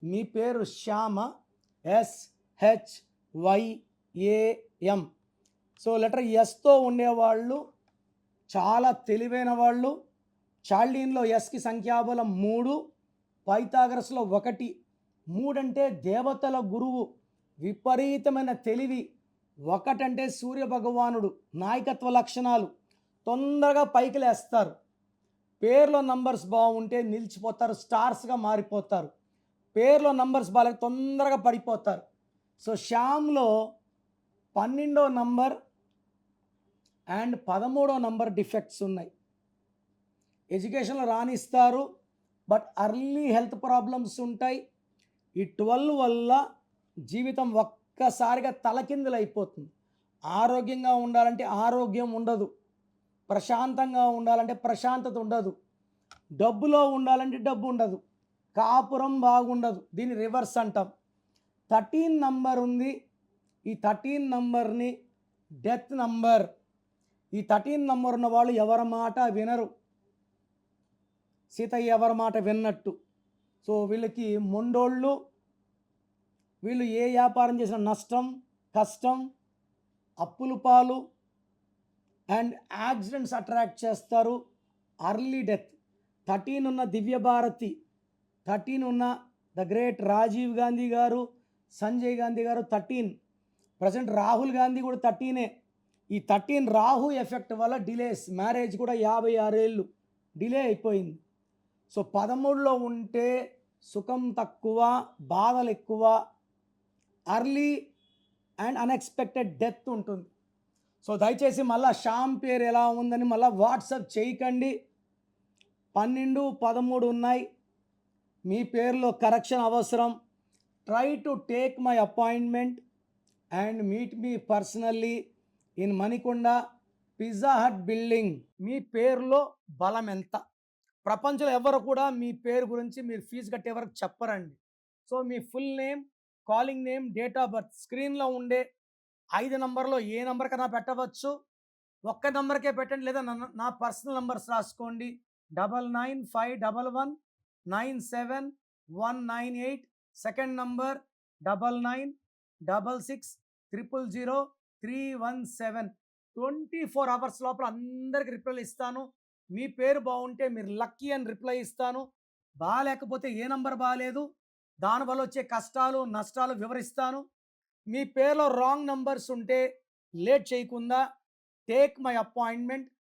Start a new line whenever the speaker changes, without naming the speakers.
మీ పేరు Shyama, SHYAM. So letter ఎస్తో ఉండేవాళ్ళు చాలా తెలివైన వాళ్ళు. చాల్డీన్లో ఎస్కి సంఖ్యాబలం 3, పైథాగరస్లో 1. 3 అంటే దేవతల గురువు, విపరీతమైన తెలివి. 1 అంటే సూర్య భగవానుడు, నాయకత్వ లక్షణాలు, తొందరగా పైకి లేస్తారు. పేర్లో నంబర్స్ బాగుంటే నిలిచిపోతారు, స్టార్స్గా మారిపోతారు. పేర్లో నంబర్స్ బాగా తొందరగా పడిపోతారు. సో శ్యామ్లో 12వ నంబర్ అండ్ 13వ నంబర్ డిఫెక్ట్స్ ఉన్నాయి. ఎడ్యుకేషన్లో రాణిస్తారు, బట్ అర్లీ హెల్త్ ప్రాబ్లమ్స్ ఉంటాయి. ఈ 12 వల్ల జీవితం ఒక్కసారిగా తలకిందులైపోతుంది. ఆరోగ్యంగా ఉండాలంటే ఆరోగ్యం ఉండదు, ప్రశాంతంగా ఉండాలంటే ప్రశాంతత ఉండదు, డబ్బులో ఉండాలంటే డబ్బు ఉండదు, కాపురం బాగుండదు. దీన్ని రివర్స్ అంటాం. 13 నంబర్ ఉంది. ఈ 13 నంబర్ని డెత్ నంబర్. ఈ 13 నంబర్ ఉన్న వాళ్ళు ఎవరి మాట వినరు, సీతయ్య ఎవరి మాట విన్నట్టు. సో వీళ్ళకి మొండోళ్ళు. వీళ్ళు ఏ వ్యాపారం చేసిన నష్టం, కష్టం, అప్పుల పాలు అండ్ యాక్సిడెంట్స్ అట్రాక్ట్ చేస్తారు. Early death. 13 ఉన్న దివ్యభారతి, 13 ఉన్న ద గ్రేట్ రాజీవ్ గాంధీ గారు, సంజయ్ గాంధీ గారు 13. ప్రజెంట్ రాహుల్ గాంధీ కూడా 13. ఈ 13 రాహు ఎఫెక్ట్ వల్ల డిలేస్, మ్యారేజ్ కూడా 56 ఏళ్ళు డిలే అయిపోయింది. సో 13లో ఉంటే సుఖం తక్కువ, బాధలు ఎక్కువ, అర్లీ అండ్ అన్ఎక్స్పెక్టెడ్ డెత్ ఉంటుంది. సో దయచేసి మళ్ళీ శ్యామ్ పేరు ఎలా ఉందని మళ్ళీ వాట్సాప్ చేయకండి. 12, 13 ఉన్నాయి. మీ పేరులో కరెక్షన్ అవసరం. Try to take my appointment and meet me personally in Manikonda Pizza Hut building. మీ పేరులో బలం ఎంత? ప్రపంచంలో ఎవరు కూడా మీ పేరు గురించి మీరు ఫీజు కట్టే వరకు చెప్పరండి. సో మీ full name, calling name, date of birth స్క్రీన్లో ఉండే 5 నంబర్లో ఏ నంబర్ కన్నా పెట్టవచ్చు. ఒక్క నంబర్కే పెట్టండి, లేదా నా పర్సనల్ నంబర్స్ రాసుకోండి. 9951979198. Second number 9966000317. 24 అవర్స్ లోపల అందరికి రిప్లై ఇస్తాను. మీ పేరు బాగుంటే మీరు లక్కీ అని రిప్లై ఇస్తాను. బాగాలేకపోతే ఏ నంబర్ బాగాలేదు, దానివల్ల వచ్చే కష్టాలు నష్టాలు వివరిస్తాను. మీ పేరులో రాంగ్ నంబర్స్ ఉంటే లేట్ చేయకుండా టేక్ మై అపాయింట్మెంట్.